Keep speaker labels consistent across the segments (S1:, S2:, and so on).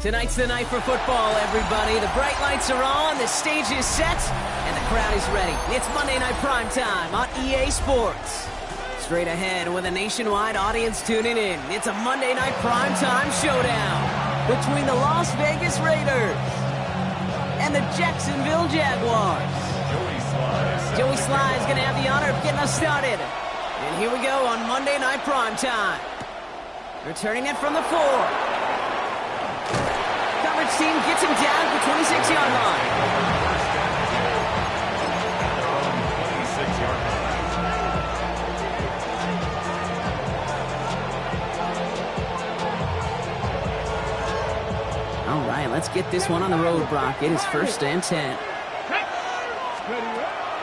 S1: Tonight's the night for football, everybody. The bright lights are on, the stage is set, and the crowd is ready. It's Monday Night Primetime on EA Sports. Straight ahead with a nationwide audience tuning in, it's a Monday Night Primetime showdown between the Las Vegas Raiders and the Jacksonville Jaguars. Joey Sly is going to have the honor of getting us started. And here we go on Monday Night Primetime. Returning it from the 4. Coverage team gets him down at the 26-yard line. All right, let's get this one on the road, Brock. It is 1st and 10.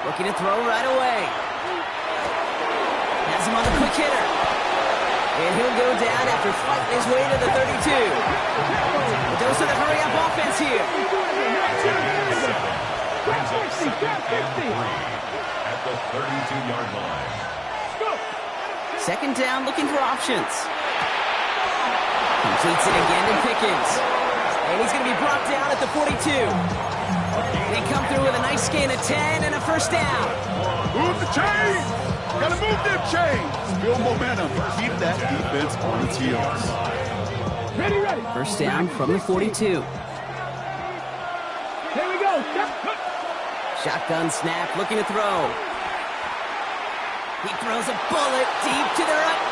S1: Looking to throw right away. Has him on the quick hitter. And he'll go down after fighting his way to the 32. A dose of the hurry-up offense here.
S2: At the 32-yard line.
S1: 2nd down, looking for options. Completes it again to Pickens. And he's going to be brought down at the 42. They come through with a nice gain of 10 and a 1st down.
S3: Move the chains! Gotta move them chains! Build momentum. Keep that defense on its heels.
S4: Ready.
S1: 1st down from the 42.
S4: Here we go.
S1: Shotgun snap, looking to throw. He throws a bullet deep to the right.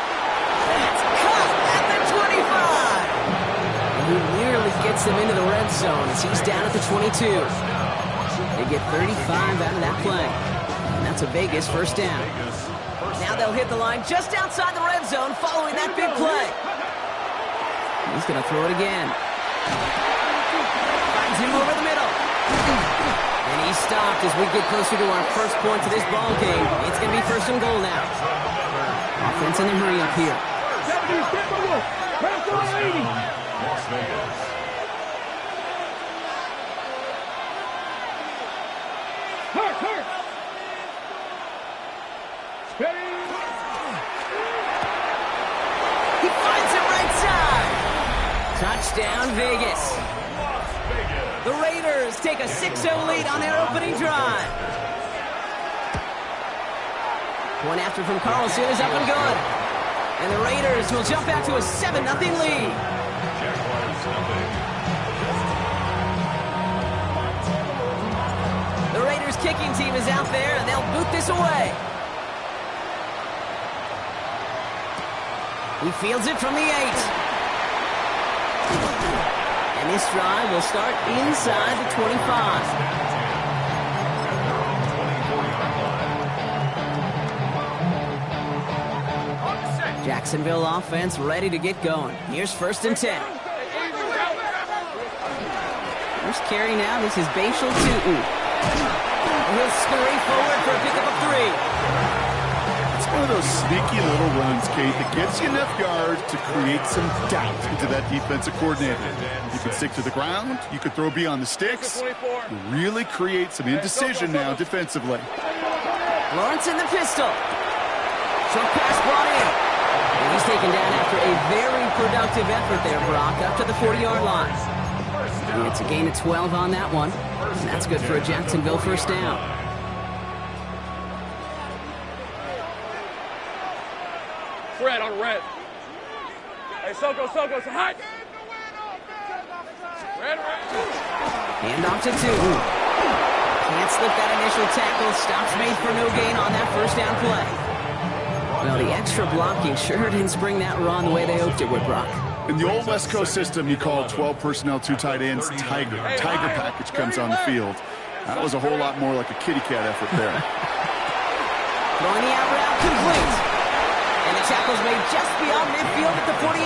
S1: That's caught at the 25. And he nearly gets them into the red zone as he's down at the 22. They get 35 out of that play. And that's a Vegas 1st down. Now they'll hit the line just outside the red zone following that big play. He's going to throw it again. Finds him over the middle. And he's stopped as we get closer to our first point to this ball game. It's going to be 1st and goal now. Offense in the hurry up here.
S2: Las Vegas.
S4: Hurt.
S1: He finds it right side. Touchdown, Vegas. The Raiders take a 6-0 lead on their opening drive. One after from Carlson is up and good. And the Raiders will jump back to a 7-0 lead. The Raiders kicking team is out there, and they'll boot this away. He fields it from the 8. And this drive will start inside the 25. Jacksonville offense ready to get going. Here's 1st and 10. First carry now. This is Bashal Tootin. He'll scurry forward for a pickup of 3.
S3: It's one of those sneaky little runs, Kate, that gets you enough yards to create some doubt into that defensive coordinator. You can stick to the ground. You can throw beyond the sticks. You really create some indecision now defensively.
S1: Lawrence in the pistol. Short pass brought in. And he's taken down after a very productive effort there, Brock, up to the 40-yard line. And it's a gain of 12 on that one. And that's good for a Jacksonville 1st down.
S4: Red on red. Hey, Soko, say hi. Red.
S1: Hand off to 2. Can't slip that initial tackle. Stops made for no gain on that 1st down play. Well, the extra blocking sure didn't spring that run the way they hoped it would, Brock.
S3: In the old West Coast system, you call 12 personnel, 2 tight ends, Tiger. Tiger package comes on the field. That was a whole lot more like a kitty cat effort there.
S1: Throwing the out route complete. And the tackle's made just beyond midfield at the 48.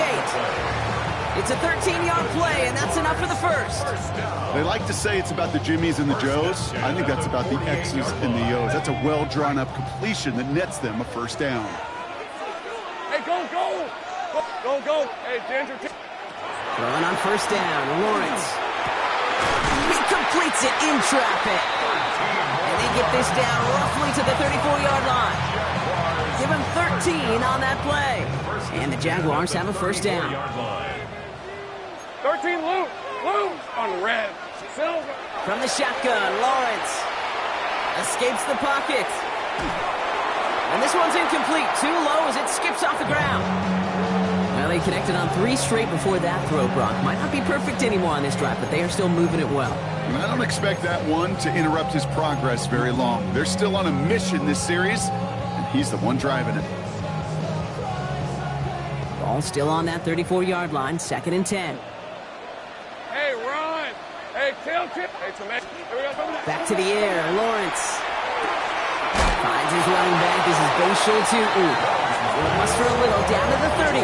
S1: It's a 13-yard play, and that's enough for the 1st.
S3: They like to say it's about the Jimmies and the Joes. I think that's about the X's and the O's. That's a well-drawn-up completion that nets them a 1st down.
S4: Hey, go. Hey, Ginger.
S1: Throwing on 1st down, Lawrence. He completes it in traffic. And they get this down roughly to the 34-yard line. Give him 13 on that play. And the Jaguars have a 1st down.
S4: 13 loop. Blue on red. Silver.
S1: From the shotgun, Lawrence escapes the pocket. And this one's incomplete. Too low as it skips off the ground. Well, they connected on 3 straight before that throw, Brock. Might not be perfect anymore on this drive, but they are still moving it well.
S3: And I don't expect that one to interrupt his progress very long. They're still on a mission this series, and he's the one driving it.
S1: Ball still on that 34-yard line, 2nd and 10.
S4: Hey, run. Hey, kill. Hey, Tomato. Here we go.
S1: Back to the air, Lawrence. Finds his running back. This is Bayshul to muster a little down to the 30.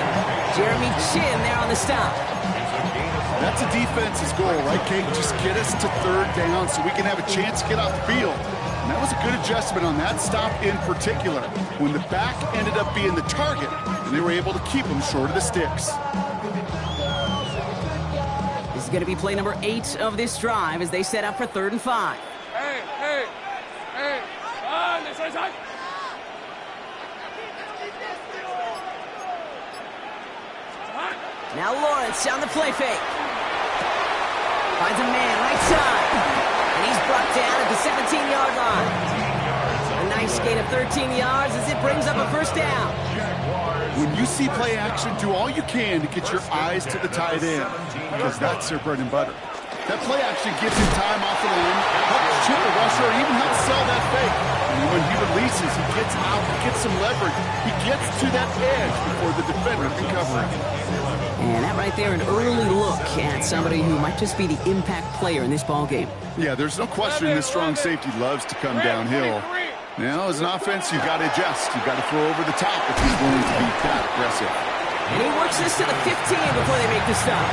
S1: Jeremy Chin there on the stop.
S3: That's a defense's goal, right, Kate? Just get us to 3rd down so we can have a chance to get off the field. And that was a good adjustment on that stop in particular, when the back ended up being the target, and they were able to keep him short of the sticks.
S1: This is going to be play number 8 of this drive as they set up for 3rd and 5.
S4: Hey. This is hot.
S1: Now Lawrence on the play fake. Finds a man right side. And he's brought down at the 17-yard line. A nice gain of 13 yards as it brings up a 1st down.
S3: When you see play action, do all you can to get your eyes to the tight end, because that's their bread and butter. That play action gives him time off the line, helps chip the rusher, or even helps sell that fake. And when he releases, he gets out, he gets some leverage. He gets to that edge before the defender can cover him.
S1: And that right there, an early look at somebody who might just be the impact player in this ballgame.
S3: Yeah, there's no question this strong safety loves to come downhill. Now, as an offense, you've got to adjust. You've got to throw over the top if he's willing to be that aggressive.
S1: And he works this to the 15 before they make the stop.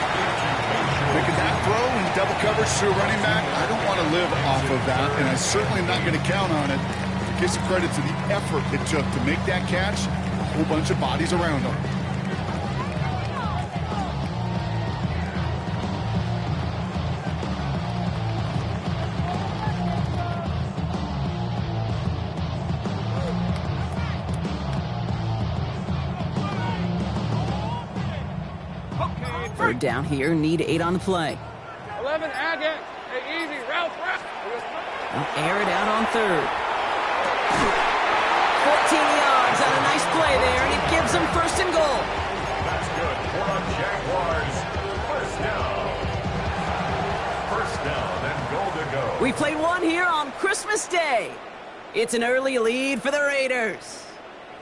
S3: Making that throw in double coverage to a running back, I don't want to live off of that, and I certainly am not going to count on it. To give some credit to the effort it took to make that catch, a whole bunch of bodies around him.
S1: Third down here, need 8 on the play.
S4: 11, again. Hey, easy, route.
S1: They'll air it out on 3rd. 14 yards on a nice play there, and it gives them 1st and goal.
S2: That's good for the Jaguars. 1st down and goal to go.
S1: We played one here on Christmas Day. It's an early lead for the Raiders.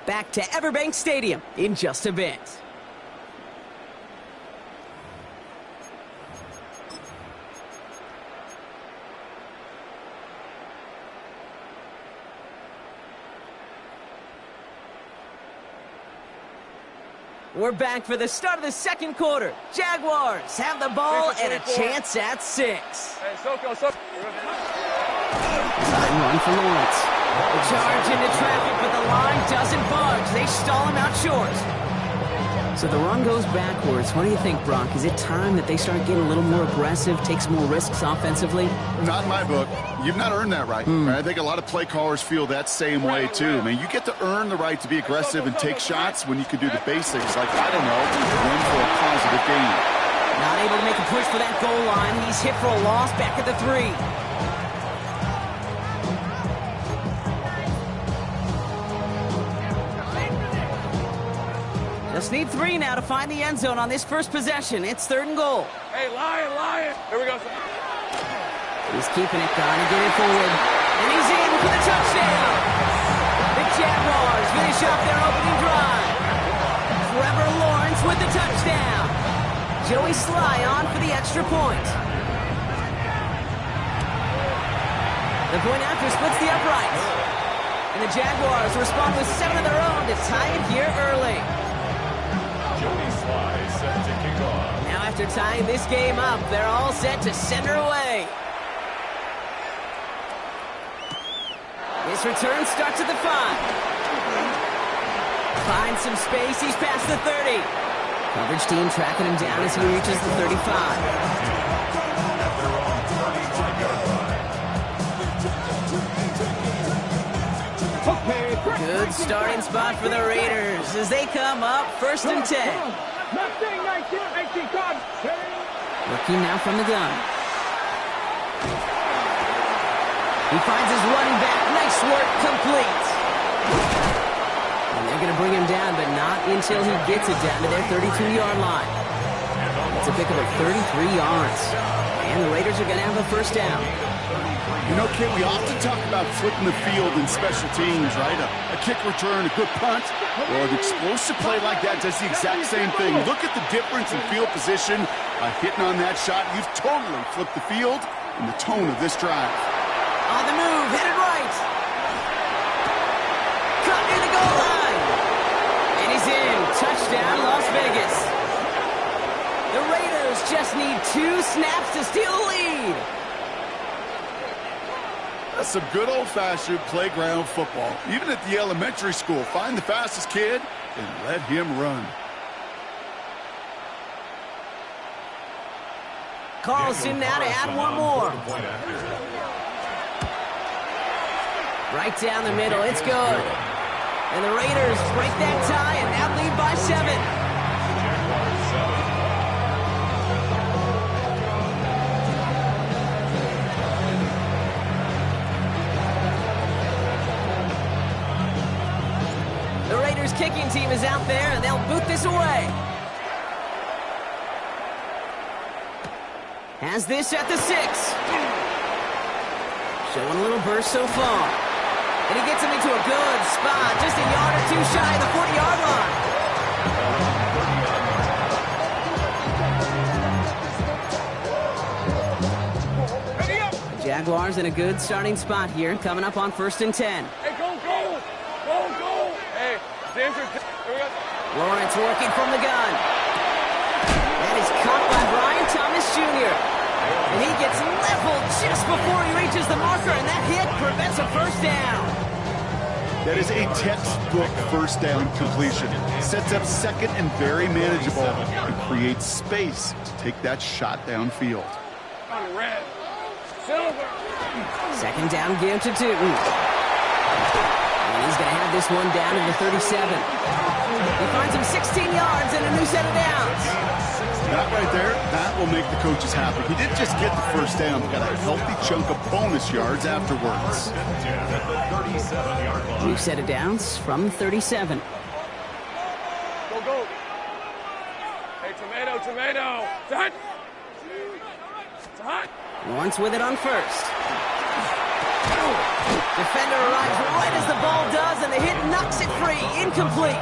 S1: Back to Everbank Stadium in just a bit. We're back for the start of the 2nd quarter. Jaguars have the ball and a chance at 6.
S4: Hey, Soko.
S1: Time run for Lawrence. The charge into traffic, but the line doesn't budge. They stall him out short. So the run goes backwards. What do you think, Brock? Is it time that they start getting a little more aggressive, take some more risks offensively?
S3: Not in my book. You've not earned that right. I think a lot of play callers feel that same way, too. I mean, you get to earn the right to be aggressive and take shots when you can do the basics, like, I don't know, run for a positive gain.
S1: Not able to make a push for that goal line. He's hit for a loss back at the 3. Just need 3 now to find the end zone on this first possession. It's 3rd and goal.
S4: Hey, Lion. Here we go.
S1: He's keeping it, trying to get it forward. And he's in for the touchdown. The Jaguars finish off their opening drive. Trevor Lawrence with the touchdown. Joey Sly on for the extra point. The point after splits the uprights. And the Jaguars respond with 7 of their own to tie it here early.
S2: Joey Sly set to kick off.
S1: Now after tying this game up, they're all set to send her away. This return starts at the 5. Finds some space, he's past the 30. Coverage team tracking him down as he reaches the 35. Good starting spot for the Raiders as they come up 1st and 10. Looking now from the gun. He finds his running back. Nice work, complete. And they're going to bring him down, but not until he gets it down to their 32-yard line. It's a pickup of 33 yards. And the Raiders are going to have a first down.
S3: You know, Kate, we often talk about flipping the field in special teams, right? A kick return, a good punt. Well, an explosive play like that does the exact same thing. Look at the difference in field position. By hitting on that shot, you've totally flipped the field and the tone of this drive.
S1: On the move, headed right. Cut near the goal line. And he's in. Touchdown, Las Vegas. The Raiders just need 2 snaps to steal the lead.
S3: That's some good old-fashioned playground football. Even at the elementary school, find the fastest kid and let him run.
S1: Carlson now to add one more. Right down the middle, it's good. And the Raiders break that tie and now lead by 7. The Raiders kicking team is out there and they'll boot this away. Has this at the 6. Showing a little burst so far. And he gets him into a good spot, just a yard or 2 shy of the 40-yard line. Jaguars in a good starting spot here, coming up on 1st and 10.
S4: Hey, go! Hey, danger.
S1: Lawrence working from the gun. That is caught by Brian Thomas Jr. And he gets leveled just before he reaches the marker, and that hit prevents a first down.
S3: That is a textbook first down completion. Sets up second and very manageable and creates space to take that shot downfield.
S4: On red. Silver.
S1: Second down give to Tootin. And he's going to have this one down to the 37. He finds him 16 yards and a new set of downs.
S3: That right there, that will make the coaches happy. He didn't just get the first down, but got a healthy chunk of bonus yards afterwards.
S1: New set of downs from the 37.
S4: Go. Hey, tomato. It's hot.
S1: Lawrence with it on first. Defender arrives right as the ball does, and the hit knocks it free. Incomplete.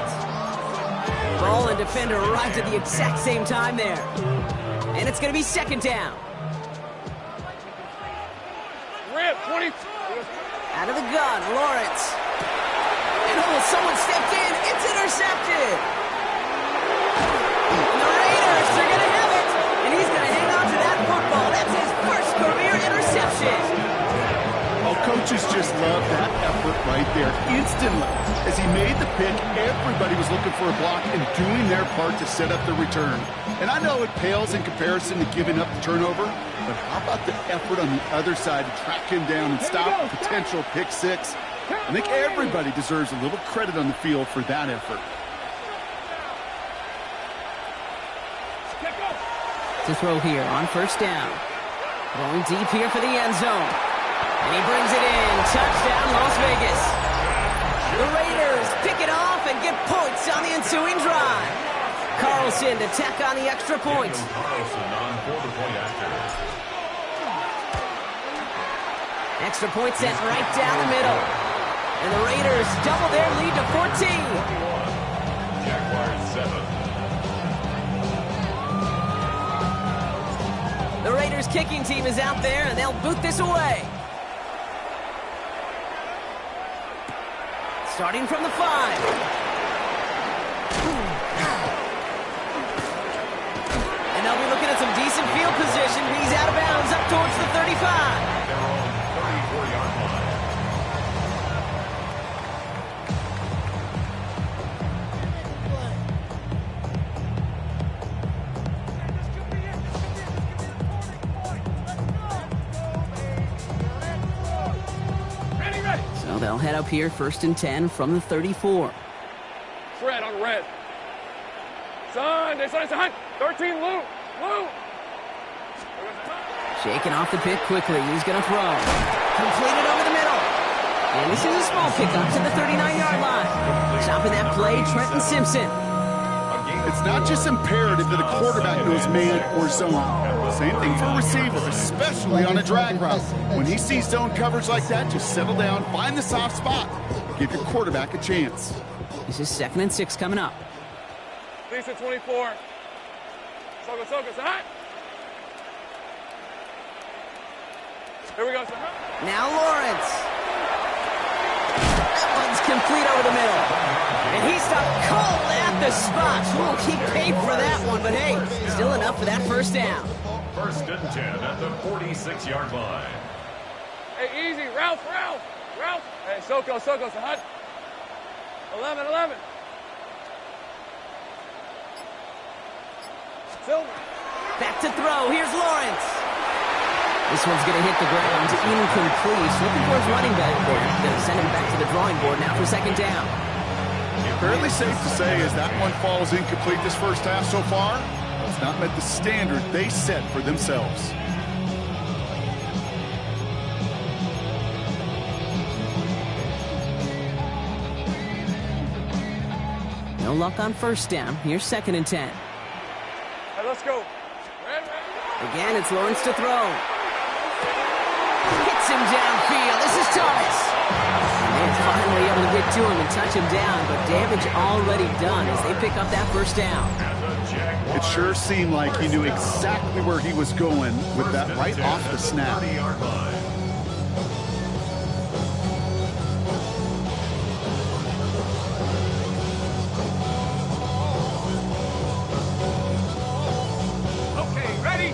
S1: Ball and defender arrived at the exact same time there. And it's going to be second down.
S4: Rip, 20.
S1: Out of the gun, Lawrence. And someone stepped in. It's intercepted. And the Raiders are going to have it. And he's going to hang on to that football. That's his first career interception.
S3: Oh, coaches just love that effort right there. Instantly, as he made the pick, everybody was looking for a block and doing their part to set up the return. And I know it pales in comparison to giving up the turnover, but how about the effort on the other side to track him down and stop a potential pick 6? I think everybody deserves a little credit on the field for that effort.
S1: To throw here on first down. Going deep here for the end zone. And he brings it in. Touchdown, Las Vegas. The Raiders pick it off and get points on the ensuing drive. Carlson to tack on the extra point. Extra point sent right down the middle. And the Raiders double their lead to 14.
S2: Jaguars 7.
S1: The Raiders kicking team is out there, and they'll boot this away. Starting from the 5. And they'll be looking at some decent field position. He's out of bounds up towards the 35.
S2: Their own 34-yard line.
S1: So they'll head up here, 1st and 10 from the 34.
S4: Fred on red. Sunday, 13, Lou.
S1: Shaking off the pick quickly. He's going to throw. Completed over the middle. And this is a small pickup to the 39-yard line. Stopping that play, Trenton Simpson.
S3: It's not just imperative that a quarterback knows man or zone. Same thing for a receiver, especially on a drag route. When he sees zone coverage like that, just settle down, find the soft spot. Give your quarterback a chance.
S1: This is 2nd and 6 coming up.
S4: Lisa 24. Soka, hot. Here we go, sir.
S1: Now Lawrence. That one's complete over the middle. And he stopped cold at the spot. Ooh, he paid for that one, but hey, still enough for that first down.
S2: 1st and 10 at the 46-yard line.
S4: Hey, easy. Ralph. Hey, Soko, hot. 11. Silver.
S1: Back to throw. Here's Lawrence. This one's going to hit the ground. Incomplete. Looking for his running back there. Going to send him back to the drawing board now for 2nd down.
S3: Fairly safe to say as that one falls incomplete this first half so far, it's not met the standard they set for themselves.
S1: No luck on 1st down. Here's 2nd and 10.
S4: Hey, let's go. Red.
S1: Again, it's Lawrence to throw. Hits him downfield. This is Thomas. And they're finally able to get to him and touch him down, but damage already done as they pick up that 1st down.
S3: It sure seemed like he knew exactly where he was going with that right off the snap.
S4: Okay, ready?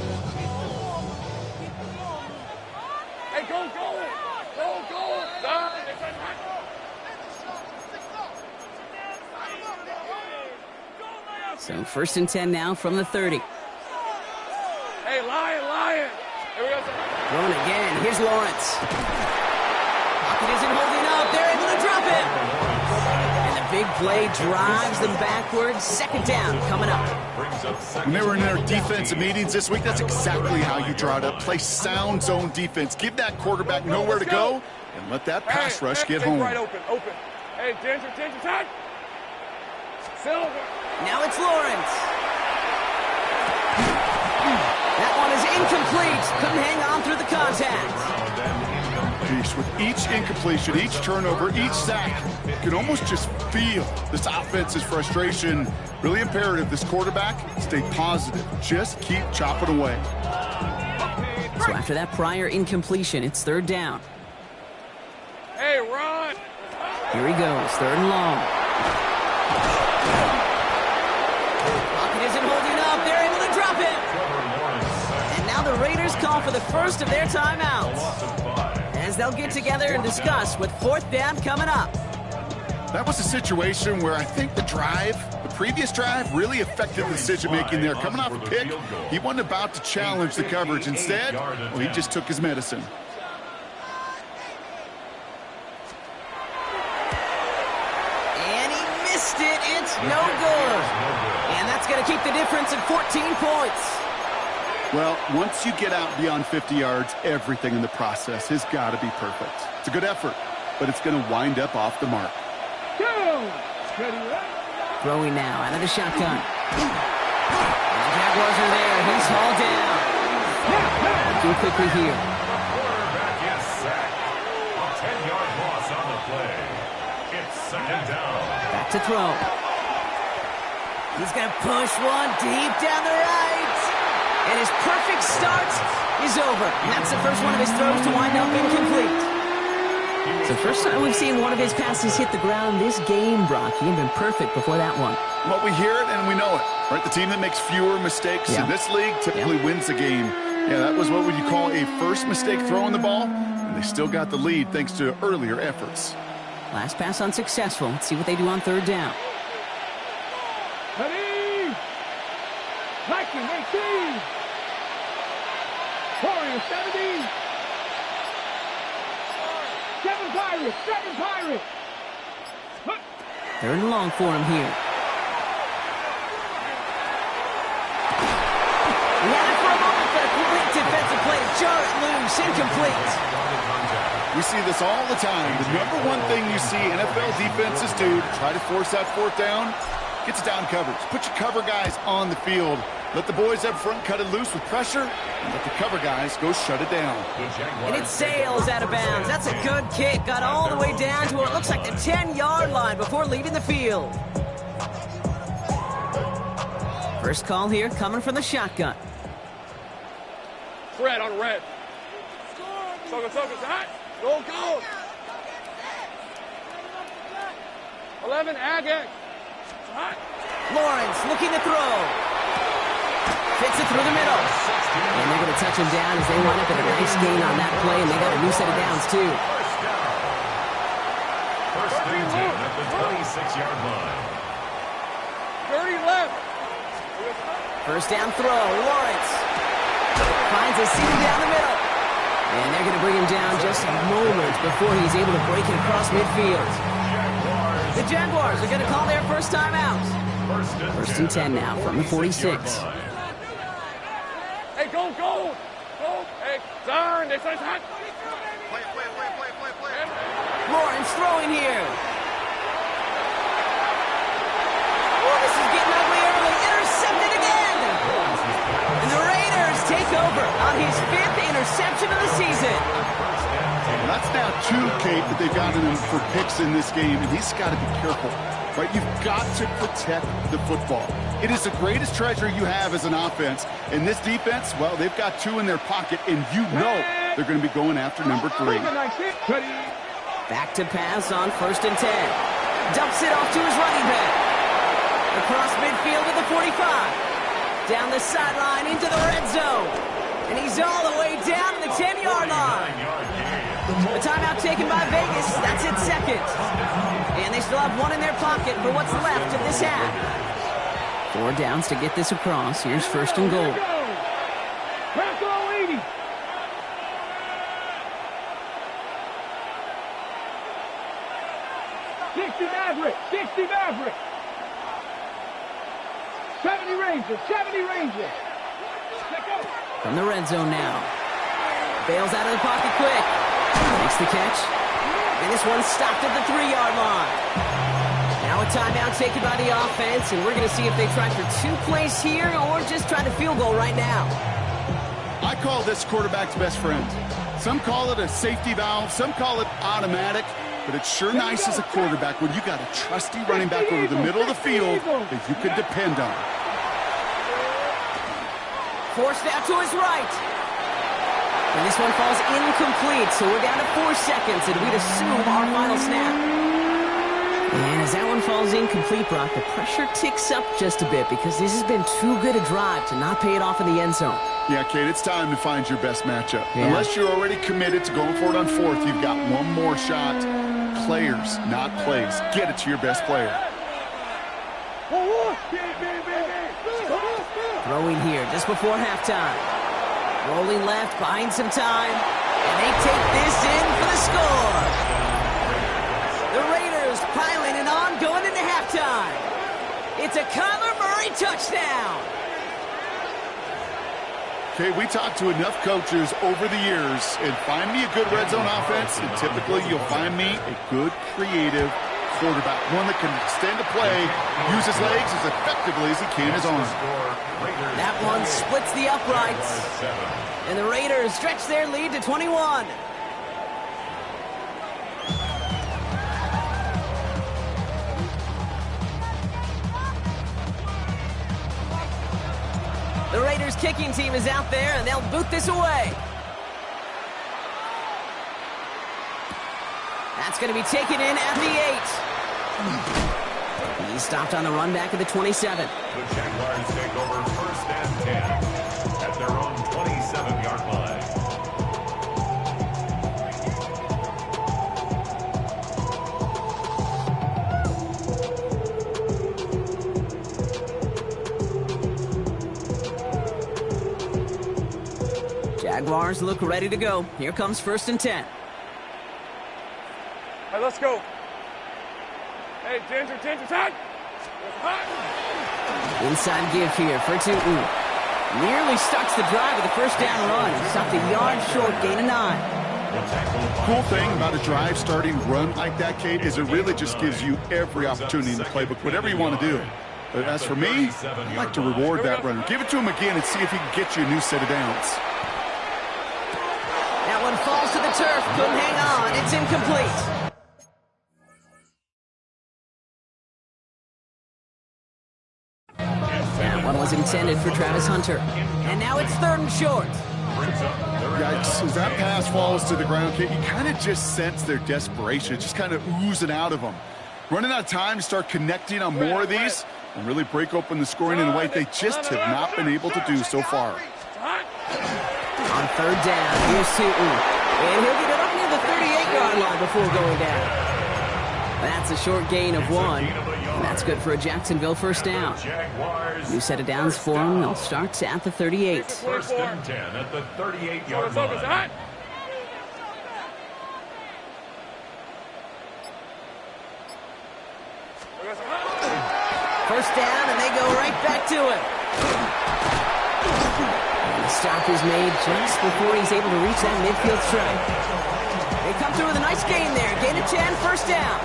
S4: Hey, go.
S1: So 1st and 10 now from the 30.
S4: Hey, Lion. Here we go, sir.
S1: Throwing again. Here's Lawrence. Pocket isn't holding up. They're able to drop him. And the big play drives them backwards. 2nd down coming up.
S3: When they were in their defensive meetings this week, that's exactly how you draw it up. Play sound zone defense. Give that quarterback nowhere to go and let that pass rush get home.
S4: Right open. Hey, Ginger, time. Silver.
S1: Now it's Lawrence. That one is incomplete. Couldn't hang on through the contact.
S3: Jeez, with each incompletion, each turnover, each sack, you can almost just feel this offense's frustration. Really imperative this quarterback stay positive. Just keep chopping away.
S1: So after that prior incompletion, it's 3rd down.
S4: Hey, Ron.
S1: Here he goes, 3rd and long. Pocket isn't holding up. They're able to drop it. And now the Raiders call for the first of their timeouts, as they'll get together and discuss with 4th down coming up.
S3: That was a situation where I think the previous drive, really affected the decision-making there. Coming off a pick, he wasn't about to challenge the coverage. Instead, well, he just took his medicine.
S1: It's no good. And that's going to keep the difference at 14 points.
S3: Well, once you get out beyond 50 yards, everything in the process has got to be perfect. It's a good effort, but it's going to wind up off the mark.
S1: Throwing now out of the shotgun. And the Jaguars are there. He's hauled down. Looking quickly here.
S2: Quarterback is sacked. A 10-yard loss on the play. It's 2nd down.
S1: Back to throw. He's going to push one deep down the right. And his perfect start is over. And that's the first one of his throws to wind up incomplete. It's the first time we've seen one of his passes hit the ground this game, Brock. He had been perfect before that one.
S3: Well, we hear it and we know it. Right? The team that makes fewer mistakes in this league typically wins the game. Yeah, that was what would you call a first mistake throwing the ball. And they still got the lead thanks to earlier efforts.
S1: Last pass unsuccessful. Let's see what they do on 3rd down.
S5: Ready? Viking 18. Warrior 70. 7 Pirates. 7 Pirates.
S1: 3rd and long for him here. He had it for a moment, but a quick defensive play short, loose, incomplete.
S3: We see this all the time. The number one thing you see NFL defenses do to try to force that fourth down, gets down coverage. Put your cover guys on the field. Let the boys up front cut it loose with pressure, and let the cover guys go shut it down.
S1: And it sails out of bounds. That's a good kick. Got all the way down to what looks like the 10-yard line before leaving the field. First call here coming from the shotgun.
S4: Fred on red. Go, hot. Go. 11, Agag. Hot.
S1: Lawrence looking to throw. Fits it through the middle. And they're going to touch him down as they wind up with a nice gain on that play, and they got a new set of downs, too.
S2: First and 10 at the 26-yard line.
S4: 30 left.
S1: First down throw, Lawrence. Finds a seam down the middle. And they're going to bring him down just a moment before he's able to break it across midfield. The Jaguars are going to call their first time out. First and 10 now from the 46.
S4: Hey, go. Hey, turn. They say hot. Play.
S1: Lawrence throwing here. Oh, this is getting ugly early. Intercepted again. And the Raiders take over on his 5th interception of the season.
S3: And that's now 2, Kate, that they've gotten him for picks in this game, and he's got to be careful. Right? You've got to protect the football. It is the greatest treasure you have as an offense. And this defense, well, they've got 2 in their pocket, and you know they're going to be going after number 3.
S1: Back to pass on first and 10. Dumps it off to his running back. Across midfield to the 45. Down the sideline into the red zone. And he's all the way down to the 10-yard line. A timeout taken by Vegas. That's its second. And they still have 1 in their pocket for what's left of this half. 4 downs to get this across. Here's first and goal.
S5: Bronco 80. Maverick. 60 Maverick. 70 Ranger.
S1: From the red zone now. Bails out of the pocket quick. Makes the catch. And this one's stopped at the 3-yard line. Now a timeout taken by the offense, and we're going to see if they try for 2 plays here or just try the field goal right now.
S3: I call this quarterback's best friend. Some call it a safety valve, some call it automatic, but it's sure nice as a quarterback when you got a trusty running back over the middle of the field that you can depend on.
S1: Forced out to his right. And this one falls incomplete, so we're down to 4 seconds, and we'd assume our final snap. And as that one falls incomplete, Brock, the pressure ticks up just a bit because this has been too good a drive to not pay it off in the end zone.
S3: Yeah, Kate, it's time to find your best matchup. Yeah. Unless you're already committed to going for it on 4th, you've got 1 more shot. Players, not plays. Get it to your best player.
S1: Throwing here just before halftime. Rolling left, buying some time. And they take this in for the score. The Raiders piling it on going into halftime. It's a Kyler Murray touchdown.
S3: Okay, we talked to enough coaches over the years, and find me a good red zone offense, and typically you'll find me a good, creative quarterback, one that can extend a play, use his legs as effectively as he can his arm.
S1: That one splits the uprights, and the Raiders stretch their lead to 21. The Raiders kicking team is out there, and they'll boot this away. That's going to be taken in at the 8. He's stopped on the run back at the 27.
S2: The Jaguars take over first and 10 at their own 27-yard line.
S1: Jaguars look ready to go. Here comes first and 10.
S4: All right, let's go. Hey, Ginger, hot. Hot.
S1: Inside give here for Tootin. Nearly starts the drive with a first down run. Stopped a yard short, gain of 9.
S3: Cool thing about a drive starting run like that, Kate, is it really just gives you every opportunity in the playbook, whatever you want to do. But as for me, I'd like to reward that runner. Give it to him again and see if he can get you a new set of downs.
S1: That one falls to the turf. Couldn't hang on. It's incomplete. That one was intended for Travis Hunter. And now it's 3rd and short.
S3: Yikes, as that pass falls to the ground, Kate, you kind of just sense their desperation, just kind of oozing out of them. Running out of time to start connecting on more of these and really break open the scoring in a way they just have not been able to do so far.
S1: On 3rd down, here's Sutton. And he'll get it up near the 38-yard line before going down. That's a short gain of 1. And that's good for a Jacksonville first down. New set of downs for them. They'll start at the 38.
S2: 1st and 10 at the 38-yard line.
S1: First down, and they go right back to it. And the stop is made just before he's able to reach that midfield stripe. They come through with a nice gain there. Gain of 10, first down.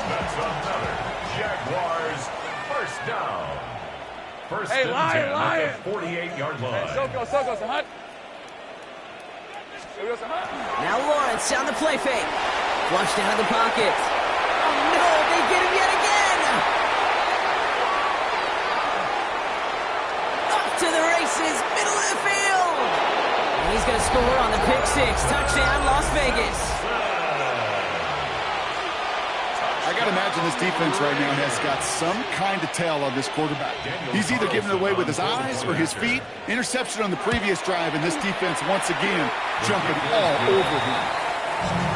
S2: That's another Jaguars first down. 1st and 10 at the 48-yard line.
S1: Now Lawrence on the play fake. Flushed out of the pocket. Oh no, they get him yet again. Up to the races, middle of the field. And he's going to score on the pick 6. Touchdown, Las Vegas.
S3: I got to imagine this defense right now has got some kind of tell on this quarterback. He's either giving it away with his eyes or his feet. Interception on the previous drive, and this defense once again jumping all over him.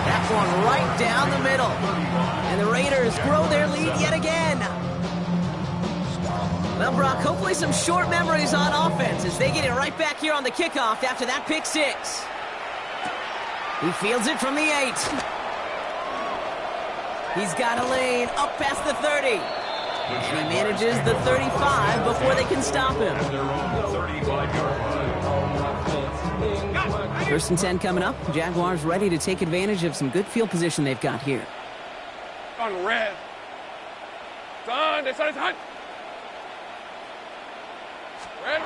S1: That one right down the middle. And the Raiders grow their lead yet again. Well, Brock, hopefully some short memories on offense as they get it right back here on the kickoff after that pick 6. He fields it from the 8. He's got a lane up past the 30. And he manages the 35 before they can stop him. 1st and 10 coming up. Jaguars ready to take advantage of some good field position they've got here.
S4: On red. Son, it's on. Red.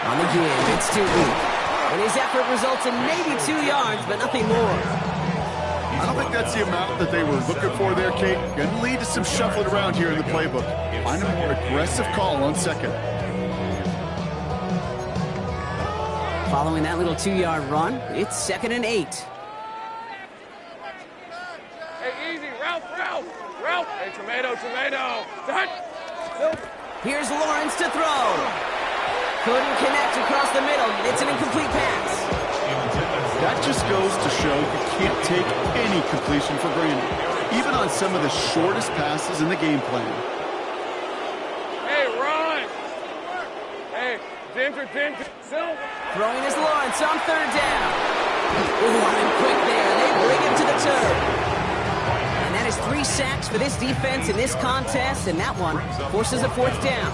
S1: On the give, it's too weak. And his effort results in maybe 2 yards, but nothing more.
S3: I don't think that's the amount that they were looking for there, Kate. Going to lead to some shuffling around here in the playbook. Find a more aggressive call on 2nd.
S1: Following that little 2-yard run, it's 2nd and 8.
S4: Hey, easy, Ralph. Hey, tomato.
S1: Here's Lawrence to throw. Couldn't connect across the middle. It's an incomplete pass.
S3: That just goes to show you can't take any completion for granted, even on some of the shortest passes in the game plan.
S4: Hey, run! Hey, Ginger.
S1: Throwing is Lawrence on 3rd down. Running quick there. They bring him to the turf. And that is 3 sacks for this defense in this contest, and that one forces a 4th down.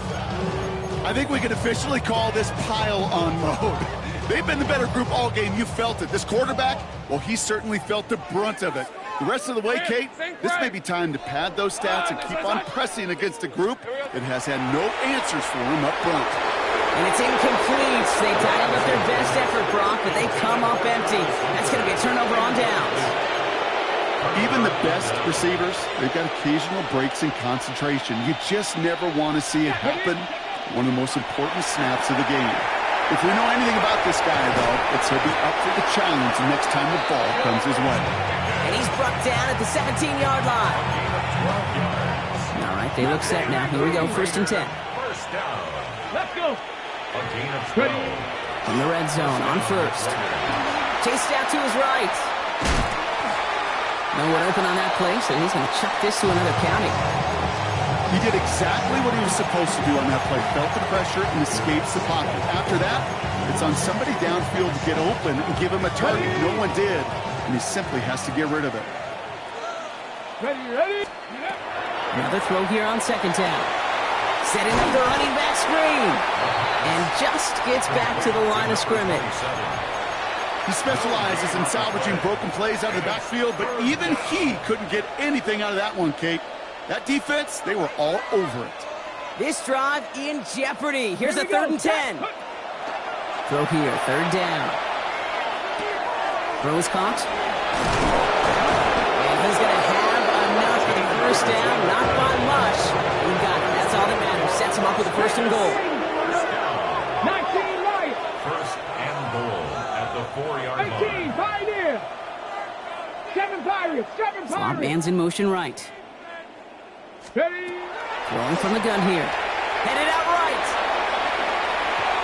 S3: I think we can officially call this pile-on mode. They've been the better group all game. You felt it. This quarterback, well, he certainly felt the brunt of it. The rest of the way, Kate, this may be time to pad those stats and keep on pressing against a group that has had no answers for him up front.
S1: And it's incomplete. They dialed up their best effort, Brock, but they come up empty. That's going to be a turnover on downs.
S3: Even the best receivers, they've got occasional breaks in concentration. You just never want to see it happen. One of the most important snaps of the game. If we know anything about this guy, though, it's he'll be up for the challenge the next time the ball comes his way.
S1: And he's brought down at the 17-yard line. All right, they look set now. Here we go, 1st and 10.
S2: First down.
S5: Let's go.
S2: A gain of 12.
S1: In the red zone on 1st. Chased out to his right. No one open on that play, so he's going to chuck this to another county.
S3: He did exactly what he was supposed to do on that play. Felt the pressure and escapes the pocket. After that, it's on somebody downfield to get open and give him a target. No one did, and he simply has to get rid of it.
S5: Ready?
S1: Another throw here on 2nd down. Setting up the running back screen. And just gets back to the line of scrimmage.
S3: He specializes in salvaging broken plays out of the backfield, but even he couldn't get anything out of that one, Kate. That defense, they were all over it.
S1: This drive in jeopardy. Here's a 3rd and 10. Throw here, 3rd down. Throw is caught. And he's going to have enough for the 1st down. Not by much. He got it. That's all that matters. Sets him up with a 1st and goal.
S5: 19 right.
S2: 1st and goal at the 4-yard line.
S5: 18, Pioneer. 7 Pirates, 7
S1: Slot
S5: Pirates.
S1: man's in motion right.
S5: Ready.
S1: Throwing from the gun here. Headed out right.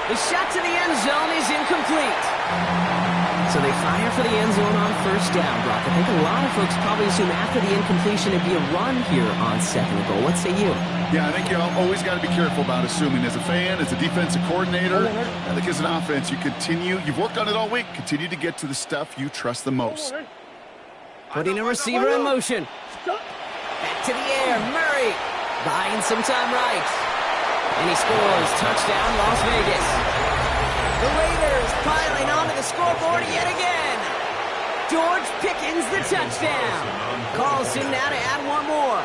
S1: The shot to the end zone is incomplete. So they fire for the end zone on 1st down, Brock. I think a lot of folks probably assume after the incompletion it'd be a run here on 2nd and goal. What say you?
S3: Yeah, I think you always got to be careful about assuming. As a fan, as a defensive coordinator, I think as an offense, you've worked on it all week. Continue to get to the stuff you trust the most.
S1: Putting a receiver in motion. Back to the air, Murray. Buying some time right. And he scores. Touchdown, Las Vegas. The Raiders piling onto the scoreboard yet again. George Pickens the touchdown. Carlson now to add one more.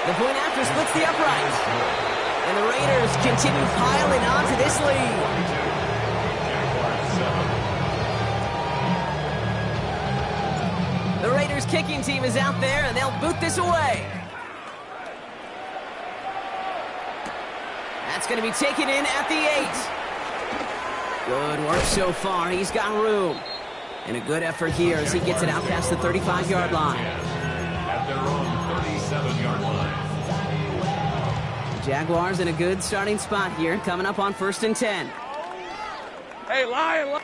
S1: The point after splits the upright. And the Raiders continue piling onto this lead. The Raiders kicking team is out there, and they'll boot this away. That's going to be taken in at the 8. Good work so far. He's got room. And a good effort here as he gets it out past the 35-yard line.
S2: At their own 37-yard line.
S1: The Jaguars in a good starting spot here, coming up on 1st and 10.
S4: Hey, Lion.
S5: Roll.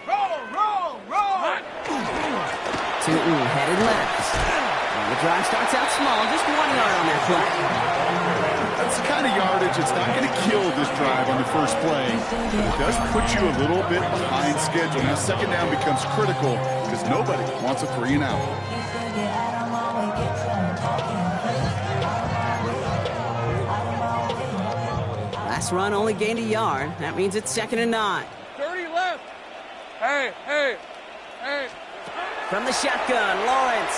S1: Tootin headed left. And the drive starts out small, just 1 yard on that play.
S3: That's the kind of yardage that's not going to kill this drive on the first play. But it does put you a little bit behind schedule. Now 2nd down becomes critical because nobody wants a 3 and out.
S1: Last run only gained a yard. That means it's 2nd and 9.
S4: 30 left. Hey.
S1: From the shotgun, Lawrence.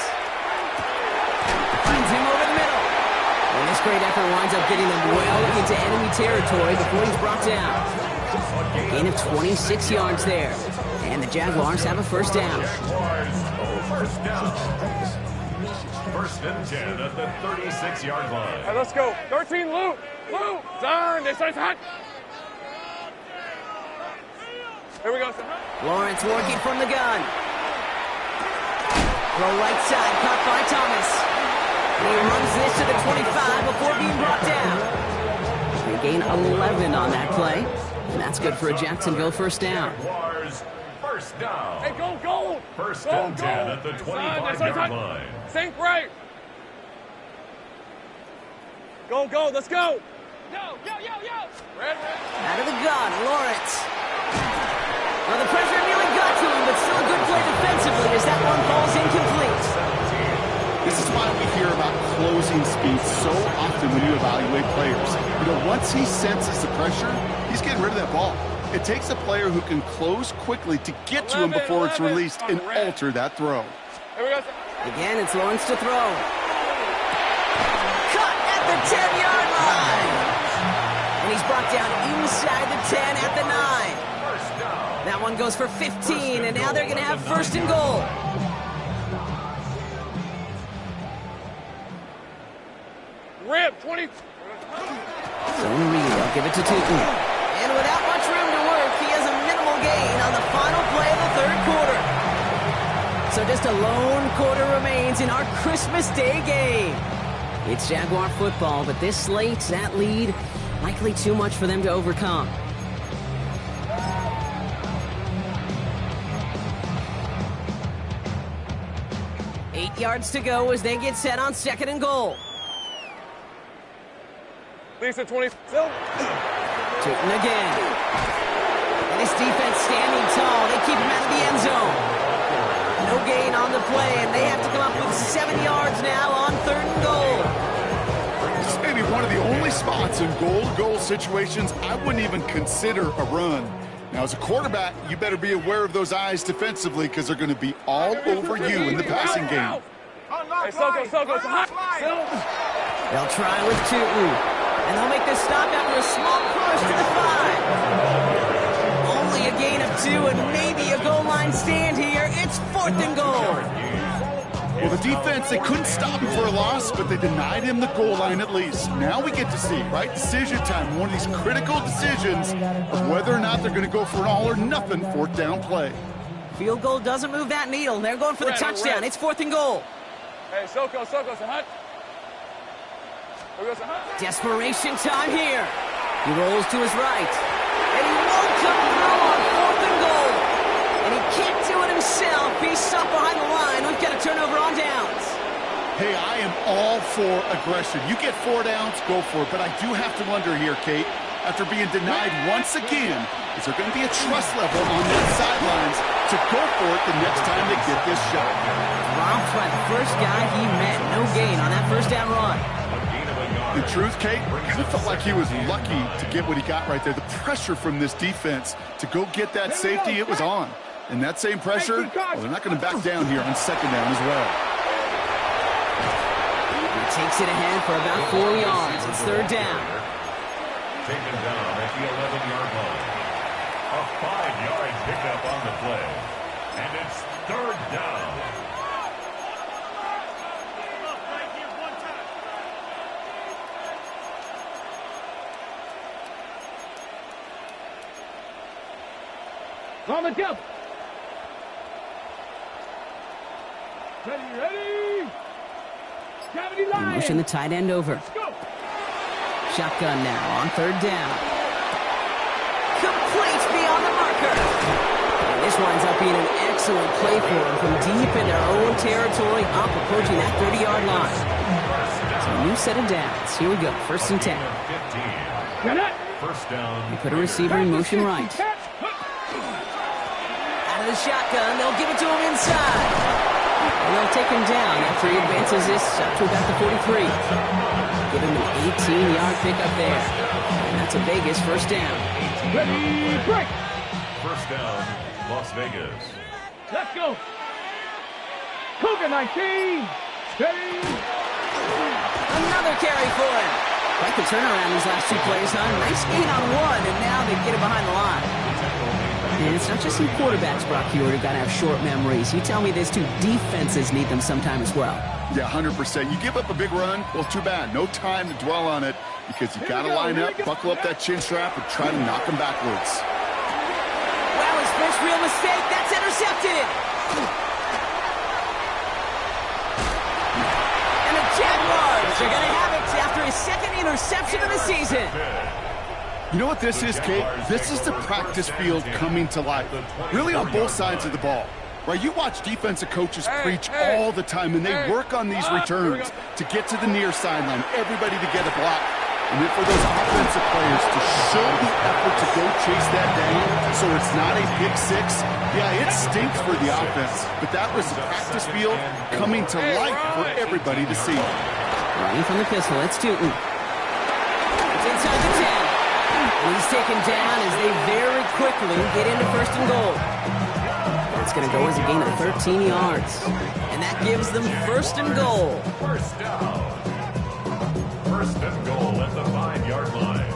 S1: Finds him over the middle. And this great effort winds up getting them well into enemy territory before he's brought down. A gain of 26 yards there. And the Jaguars have a 1st down.
S2: Jaguars, 1st down. 1st and 10 at the 36-yard line.
S4: Hey, let's go. 13, Lou. Turn. This is hot. Here we go, sir.
S1: Lawrence working from the gun. Throw right side, caught by Thomas. He runs this to the 25 before being brought down. They gain 11 on that play. And that's good for a Jacksonville 1st down.
S2: Jaguars, 1st down.
S4: Hey, go.
S2: 1st and 10 at the 25-yard line.
S4: Sink right. Go. Let's go. Yo. Red.
S1: Out of the gun, Lawrence. Well, the pressure nearly got to him, but still a good play defensively as that one falls incomplete.
S3: This is why we hear about closing speed so often when you evaluate players. Once he senses the pressure, he's getting rid of that ball. It takes a player who can close quickly to get to him before it's released and alter that throw.
S4: Here we go.
S1: Again, it's Lawrence to throw. Cut at the 10-yard line. And he's brought down inside the 10 at the 9. That one goes for 15, and now they're going to have 1st and goal.
S4: Rip, 20.
S1: Zone read, they'll give it to Tootin. And without much room to work, he has a minimal gain on the final play of the 3rd quarter. So just a lone quarter remains in our Christmas Day game. It's Jaguar football, but this slate, that lead, likely too much for them to overcome. Eight yards to go as they get set on 2nd and goal.
S4: Lisa, 20.
S1: Tootin again. And this defense standing tall. They keep him out of the end zone. No gain on the play, and they have to come up with 7 yards now on 3rd and goal.
S3: This may be one of the only spots in goal-to-goal situations, I wouldn't even consider a run. Now, as a quarterback, you better be aware of those eyes defensively because they're going to be all over you in the passing game.
S4: Hey, Soko, it's hot.
S1: They'll try with Tootin, and they'll make this stop after a small push to the 5. Only a gain of 2 and maybe a goal line stand here. It's 4th and goal.
S3: Well, the defense, they couldn't stop him for a loss, but they denied him the goal line at least. Now we get to see, right, decision time, one of these critical decisions of whether or not they're going to go for an all-or-nothing 4th down play.
S1: Field goal doesn't move that needle. They're going for the touchdown. It's 4th and goal.
S4: Hey, Soko, it's hot.
S1: Desperation time here. He rolls to his right, and he won't come through on 4th and goal. And he can't do it himself. He's stuck behind the line. We've got a turnover on downs.
S3: Hey, I am all for aggression. You get 4 downs, go for it. But I do have to wonder here, Kate, after being denied once again, is there going to be a trust level on their sidelines to go for it the next time they get this shot?
S1: Dropped by the first guy he met. No gain on that first down run.
S3: The truth, Kate, kind of felt like he was lucky to get what he got right there. The pressure from this defense to go get that safety, it was on. And that same pressure, well, they're not going to back down here on 2nd down as well.
S1: He takes it ahead for about 4 yards. It's 3rd down.
S2: Taken down at the 11-yard line. A 5-yard pickup on the play. And it's 3rd down.
S5: On the jump. Ready. Gravity line.
S1: Motion the tight end over.
S5: Go.
S1: Shotgun now on 3rd down. Complete beyond the marker. And this winds up being an excellent play for them from deep in their own territory, up approaching that 30-yard line. So a new set of downs. Here we go. 1st and 10.
S5: Get it.
S2: First down.
S1: They put a receiver in motion right. Out of the shotgun, they'll give it to him inside. And they'll take him down after he advances this up to about the 43. Give him an 18-yard pickup there. And that's a Vegas 1st down.
S5: Ready, break.
S2: First down, Las Vegas.
S5: Let's go. Cougar 19. Ready.
S1: Another carry for him. Quite the turnaround these last 2 plays, huh? Nice gain on 1, and now they get him behind the line. And it's not just some quarterbacks, Brock Hewitt, who got to have short memories. You tell me these 2 defenses need them sometime as well.
S3: Yeah, 100%. You give up a big run, well, too bad. No time to dwell on it because you got to line up, buckle up that chin strap, and try to knock them backwards.
S1: Wow, his first real mistake. That's intercepted. And the Jaguars are going to have it after his 2nd interception of the season.
S3: You know what this is, Kate? This is the practice field coming to life, really on both sides of the ball. Right, you watch defensive coaches preach all the time, and they work on these returns to get to the near sideline, everybody to get a block. And then for those offensive players to show the effort to go chase that down so it's not a pick 6, yeah, it stinks for the offense. But that was the practice field coming to life for everybody to see.
S1: Running from the pistol, it's Tootin. It's inside the 10. And he's taken down as they very quickly get into 1st and goal. It's going to go as a gain of 13 yards. And that gives them 1st and goal.
S2: First down. 1st and goal at the 5-yard line.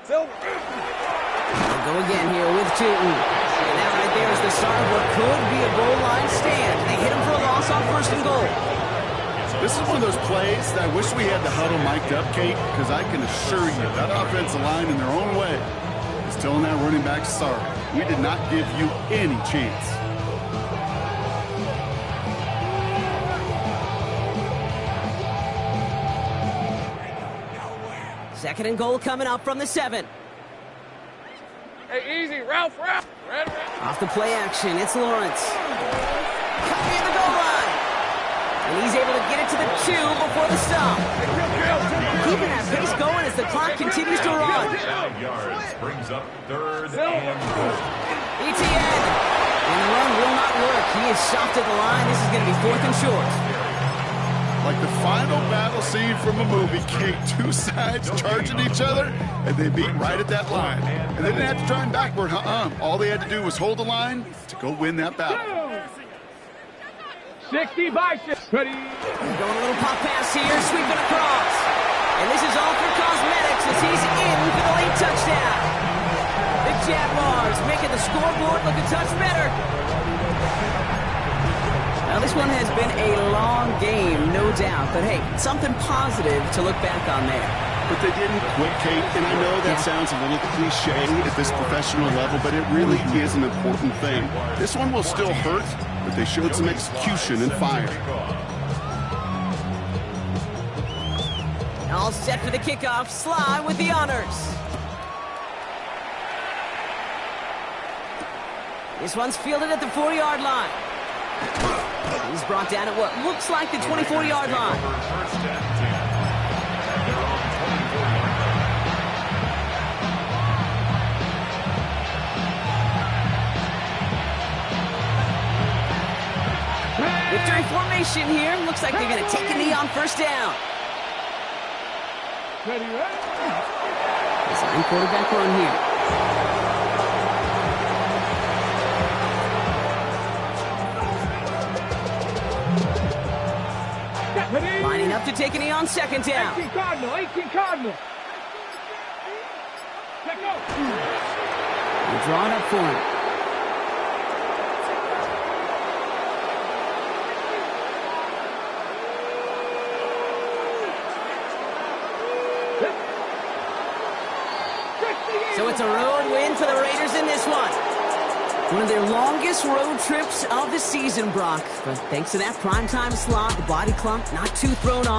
S1: They'll go again here with Tootin. And that right there is the start of what could be a goal line stand. They hit him for a loss on 1st and goal.
S3: This is one of those plays that I wish we had the huddle mic'd up, Kate, because I can assure you that offensive line in their own way is telling that running back, sorry, we did not give you any chance.
S1: Second and goal coming up from the 7.
S4: Hey, easy, Ralph. Red.
S1: Off the play action, it's Lawrence. Coming in the goal line. And he's able to get it to the 2 before the stop. pace going as the clock continues to run.
S2: 5 yards brings up 3rd and goal.
S1: ETN. And the run will not work. He is stopped at the line. This is going to be 4th and short.
S3: Like the final battle scene from a movie, Kate. Two sides charging each other, and they meet right at that line. And they didn't have to turn backward, All they had to do was hold the line to go win that battle.
S5: 60 by 6. Ready.
S1: Going a little pop pass here, sweeping across. And this is all for cosmetics as he's in for the late touchdown. The Jaguars making the scoreboard look a touch better. Now, this one has been a long game, no doubt. But, hey, something positive to look back on there.
S3: But they didn't quit, Kate, and I know that sounds a little cliche at this professional level, but it really is an important thing. This one will still hurt, but they showed some execution and fire.
S1: All set for the kickoff. Sly with the honors. This one's fielded at the 4-yard line. He's brought down at what looks like the 24-yard line.
S2: First and 10. And they're on 24-yard line.
S1: Victory formation here. Looks like they're going to take a knee on first down.
S5: Ready, ready.
S1: Design quarterback run here.
S5: Ready.
S1: Lining up to take a knee on second down.
S5: 18 Cardinal, 18 Cardinal. Let go.
S1: They're drawing up for him. So it's a road win for the Raiders in this one. One of their longest road trips of the season, Brock. But thanks to that primetime slot, the body clock not too thrown off.